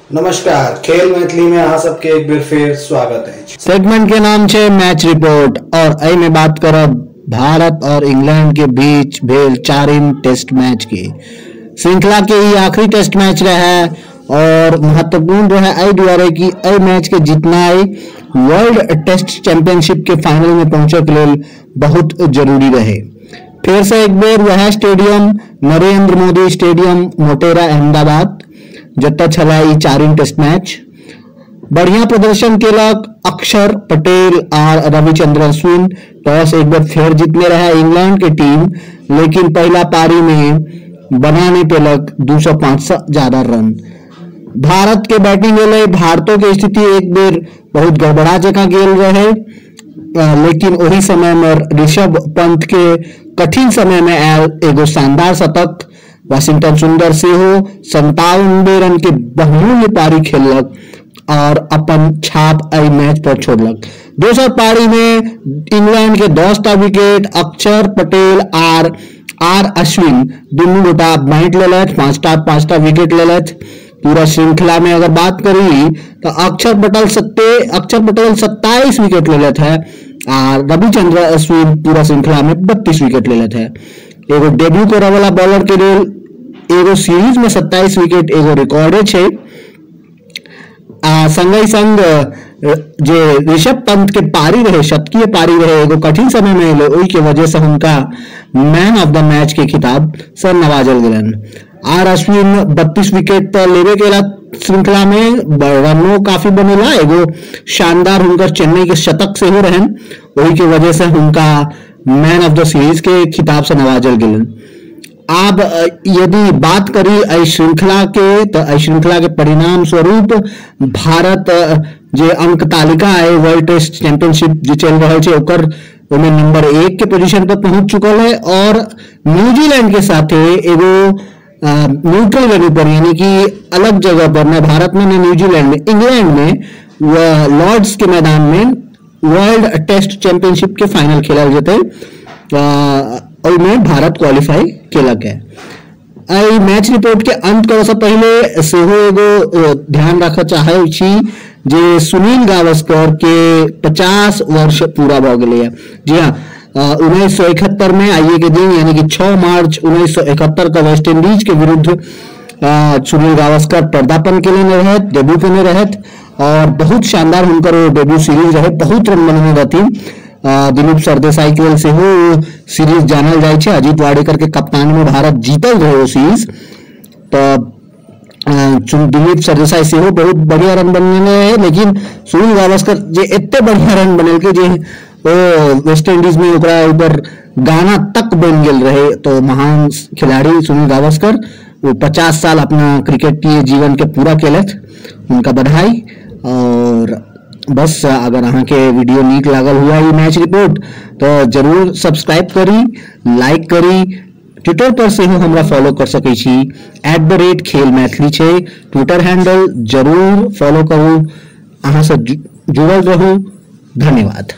नमस्कार, खेल मैथिली में अहाँ सबके एक बेर फिर स्वागत है। सेगमेंट के नाम छे मैच रिपोर्ट और एहि में बात करब भारत और इंग्लैंड के बीच भेल 4 टेस्ट मैच की श्रृंखला के ही आखिरी टेस्ट मैच रहे और महत्वपूर्ण रहे एहि दुआरे कि एहि मैच के जीतनाई वर्ल्ड टेस्ट चैंपियनशिप के फाइनल में पहुंचे के लिए बहुत जरूरी रहे। फिर से एक बेर वह स्टेडियम नरेंद्र मोदी स्टेडियम मोटेरा अहमदाबाद जतऽ छला ई 4 टेस्ट मैच बढ़िया प्रदर्शन केलक अक्षर पटेल और रविचंद्रन अश्विन टॉस एक बार फिर जीतने रहे इंग्लैंड के टीम, लेकिन पहला पारी में बना नहीं पेलक 205 से ज्यादा रन। भारत के बैटिंग वेले भारतों की स्थिति एक बेर बहुत गड़बड़ा जगह गेल रहे, लेकिन वही समय में ऋषभ पंत के कठिन समय में आयल एगो शानदार शतक वाशिंगटन सुंदर से हो 97 रन के बहुमूल्य पारी खेलक और अपन छाप एहि मैच पर छोड़लक। दोसर पारी में इंग्लैंड के 10टा विकेट अक्षर पटेल आर अश्विन दुनू गोटा बांट लेलथि, 5टा विकेट लेलथि। पूरा श्रृंखला में अगर बात करी तो अक्षर पटेल 27 विकेट लेलथि है और रविचंद्र अश्विन पूरा श्रृंखला में 32 विकेट लेलथि है। एगो डेब्यू करे वाला बॉलर के लिए एगो सीरीज में 27 विकेट एगो रिकॉर्डे छे। संग संग जे ऋषभ पंत के पारी रहे शतकीय पारी रहे एगो कठिन समय में एलो, ओई के वजह से उनका मैन ऑफ द मैच के खिताब से नवाजल गेलन। आर अश्विन 32 विकेट तो लेवे केला श्रृंखला में रनों काफी बनेला, एगो शानदार उनका चेन्नई के शतक से हो रहन, ओई के वजह से उनका मैन ऑफ द सीरीज के खिताब से नवाजल गेलन। अब यदि बात करी श्रृंखला के परिणाम स्वरूप भारत जे अंक तालिका है वर्ल्ड टेस्ट चैंपियनशिप जो चल रहा है ओकर ओमे नंबर 1 के पोजीशन पर पहुंच चुकल है और न्यूजीलैंड के साथ एगो न्यूट्रल वेन्यू पर यानी कि अलग जगह पर न भारत में न न्यूजीलैंड में इंग्लैंड में लॉर्ड्स के मैदान में वर्ल्ड टेस्ट चैंपियनशिप के फाइनल खेला जेते और में भारत क्वालिफाई केलक है। आई मैच रिपोर्ट के अंत करे से पहले सेहो एगो ध्यान रखा चाहे छी जे सुनील गावस्कर के 50 वर्ष पूरा भ गेलै है। जी हां, 1971 में आइए के दिन यानी कि 6 मार्च 1971 का वेस्ट इंडीज के विरुद्ध सुनील गावस्कर पदार्पण केले रहे, डेब्यू केले रहे और बहुत शानदार उनकर डेब्यू सीरीज रहे, बहुत रन बनने रहती। दिलीप सरदेसाई के से हो सीरीज जानल जाए छे, अजीत वाडेकर के कप्तान में भारत जीतल रहे वो सीरीज। तो दिलीप सरदेसाई से हो बहुत बढ़िया रन बनने है, लेकिन सुनील गावस्कर जे इतने बढ़िया रन बनल के जे वेस्ट इंडीज में ओकरा ऊपर गाना तक बन गेल रहे। तो महान खिलाड़ी सुनील गावस्कर वो 50 साल अपना क्रिकेट के जीवन के पूरा केलथ, उनका बधाई। और बस अगर अहाँ के वीडियो नीक लागल हुआ ये मैच रिपोर्ट तो जरूर सब्सक्राइब करी, लाइक करी। ट्विटर पर से हमरा फॉलो कर सकै छी @खेल मैथिली छे ट्विटर हैंडल, जरूर फॉलो करू। अहाँ से जुड़ल रहू। धन्यवाद।